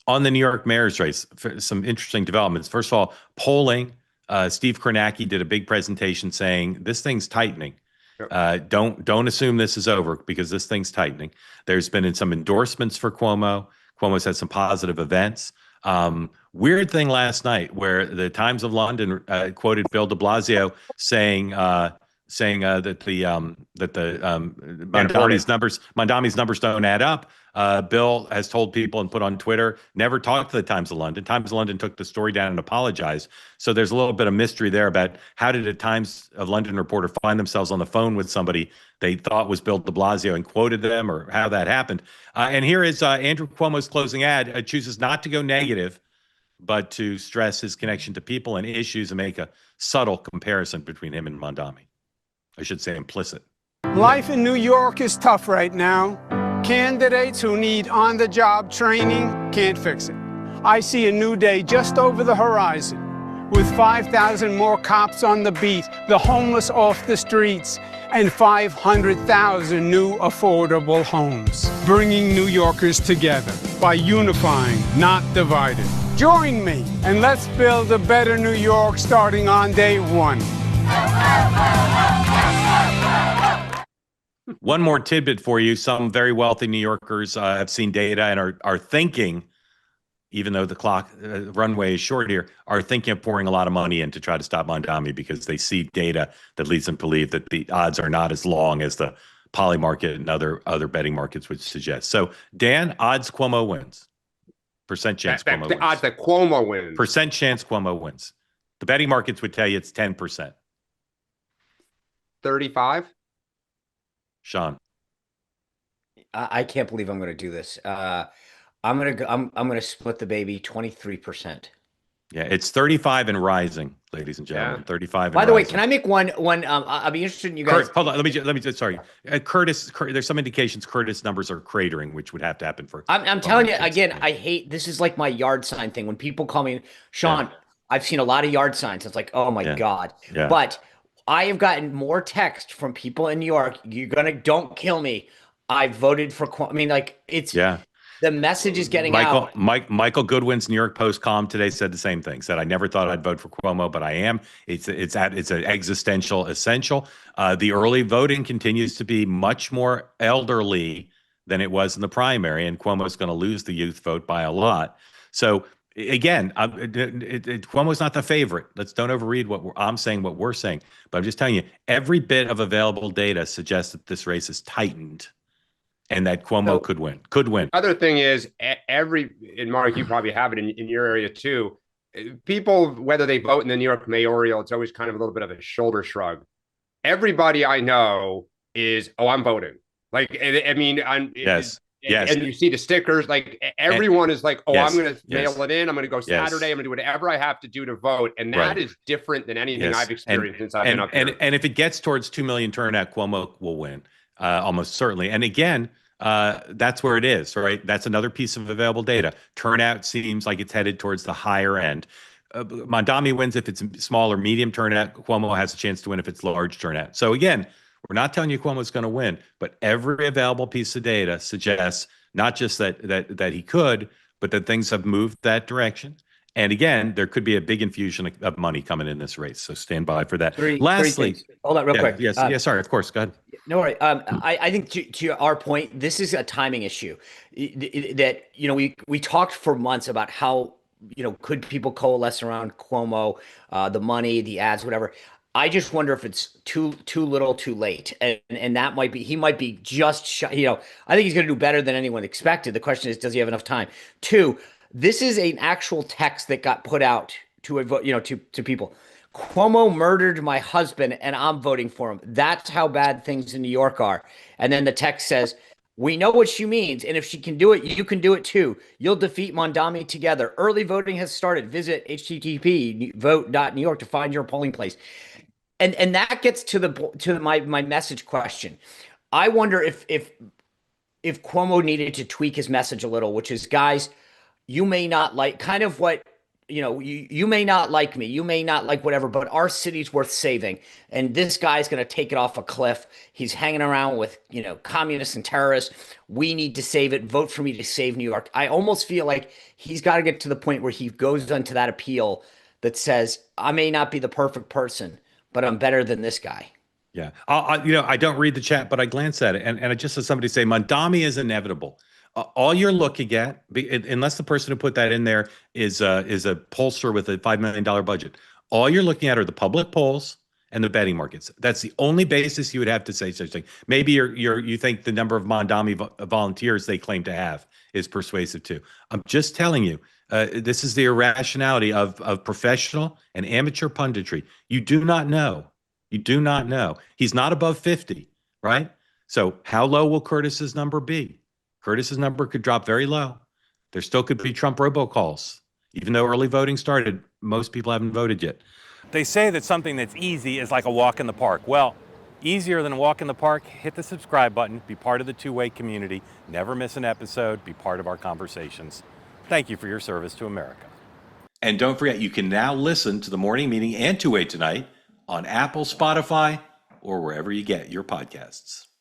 On the New York mayor's race, some interesting developments. First of all, polling. Steve Kornacki did a big presentation saying this thing's tightening. Yep. Don't assume this is over because this thing's tightening. There's been some endorsements for Cuomo. Cuomo's had some positive events. Weird thing last night where the Times of London quoted Bill DeBlasio saying that Mondami's numbers don't add up. Bill has told people and put on Twitter, never talked to the Times of London. Times of London took the story down and apologized. So there's a little bit of mystery there about how did a Times of London reporter find themselves on the phone with somebody they thought was Bill DeBlasio and quoted them, or how that happened. And here is Andrew Cuomo's closing ad. Chooses not to go negative, but to stress his connection to people and issues and make a subtle comparison between him and Mondami. I should say implicit. Life in New York is tough right now. Candidates who need on-the-job training can't fix it. I see a new day just over the horizon. With 5,000 more cops on the beat, the homeless off the streets, and 500,000 new affordable homes. Bringing New Yorkers together by unifying, not divided. Join me, and let's build a better New York starting on day one. One more tidbit for you. Some very wealthy New Yorkers have seen data and are thinking, even though the clock runway is short here, are thinking of pouring a lot of money in to try to stop Mondami because they see data that leads them to believe that the odds are not as long as the poly market and other betting markets would suggest. So, Dan, odds Cuomo wins. Percent chance Cuomo wins. Odds that Cuomo wins. Percent chance Cuomo wins. The betting markets would tell you it's 10%. 35. Sean. I can't believe I'm going to do this. I'm going to split the baby 23%. Yeah, it's 35 and rising, ladies and gentlemen. 35 and By the way, rising. can I make one I'll be interested in you guys. Hold on, let me just sorry. Curtis, there's some indications Curtis numbers are cratering, which would have to happen for I'm telling you again, I hate this is like my yard sign thing. When people call me, Sean, I've seen a lot of yard signs. It's like, oh my God. Yeah. But I have gotten more text from people in New York. Don't kill me. I voted for Cuomo. I mean, like the message is getting out. Michael Goodwin's New York Post column today said the same thing. Said I never thought I'd vote for Cuomo, but I am. It's an existential essential. The early voting continues to be much more elderly than it was in the primary, and Cuomo's going to lose the youth vote by a lot. So again, Cuomo's not the favorite. Don't overread what I'm saying, what we're saying. But I'm just telling you, every bit of available data suggests that this race is tightened and that Cuomo could win. Other thing is, and Mark, you probably have it in your area too. People, whether they vote in the New York mayoral, it's always kind of a little bit of a shoulder shrug. Everybody I know is, I'm voting. Like, I mean, yes. And you see the stickers, like everyone is like, I'm going to mail it in. I'm going to go Saturday. I'm going to do whatever I have to do to vote. And that is different than anything I've experienced since I've been up here. And if it gets towards 2 million turnout, Cuomo will win, almost certainly. And again, that's where it is, right? That's another piece of available data. Turnout seems like it's headed towards the higher end. Mondami wins if it's small or medium turnout. Cuomo has a chance to win if it's large turnout. So again, we're not telling you Cuomo's going to win, but every available piece of data suggests not just that he could, but that things have moved that direction. And again, there could be a big infusion of money coming in this race. So stand by for that. Lastly, hold on real quick. Yes, sorry, of course. Go ahead. No worry. I think to our point, this is a timing issue. That we talked for months about how could people coalesce around Cuomo, the money, the ads, whatever. I just wonder if it's too little, too late, and that might be he might be just I think he's going to do better than anyone expected. The question is, does he have enough time? Two, this is an actual text that got put out to to people. Cuomo murdered my husband, and I'm voting for him. That's how bad things in New York are. And then the text says, "We know what she means, and if she can do it, you can do it too. You'll defeat Mondami together. Early voting has started. Visit http://vote.newyork to find your polling place." And that gets to my message question. I wonder if Cuomo needed to tweak his message a little, which is, guys, you may not like kind of what you may not like me, you may not like whatever, but our city's worth saving. And this guy's going to take it off a cliff. He's hanging around with, communists and terrorists. We need to save it. Vote for me to save New York. I almost feel like he's got to get to the point where he goes onto that appeal that says, I may not be the perfect person, but I'm better than this guy. Yeah. I don't read the chat, but I glance at it. And I just saw somebody say Mondami is inevitable. All you're looking at, unless the person who put that in there is a pollster with a $5 million budget, all you're looking at are the public polls and the betting markets. That's the only basis you would have to say such thing. Maybe you think the number of Mondami volunteers they claim to have is persuasive too. I'm just telling you, this is the irrationality of professional and amateur punditry. You do not know. You do not know. He's not above 50, right? So how low will Curtis's number be? Curtis's number could drop very low. There still could be Trump robocalls. Even though early voting started, most people haven't voted yet. They say that something that's easy is like a walk in the park. Well, easier than a walk in the park, hit the subscribe button, be part of the two-way community, never miss an episode, be part of our conversations. Thank you for your service to America. And don't forget, you can now listen to the morning meeting and Two-Way Tonight on Apple, Spotify, or wherever you get your podcasts.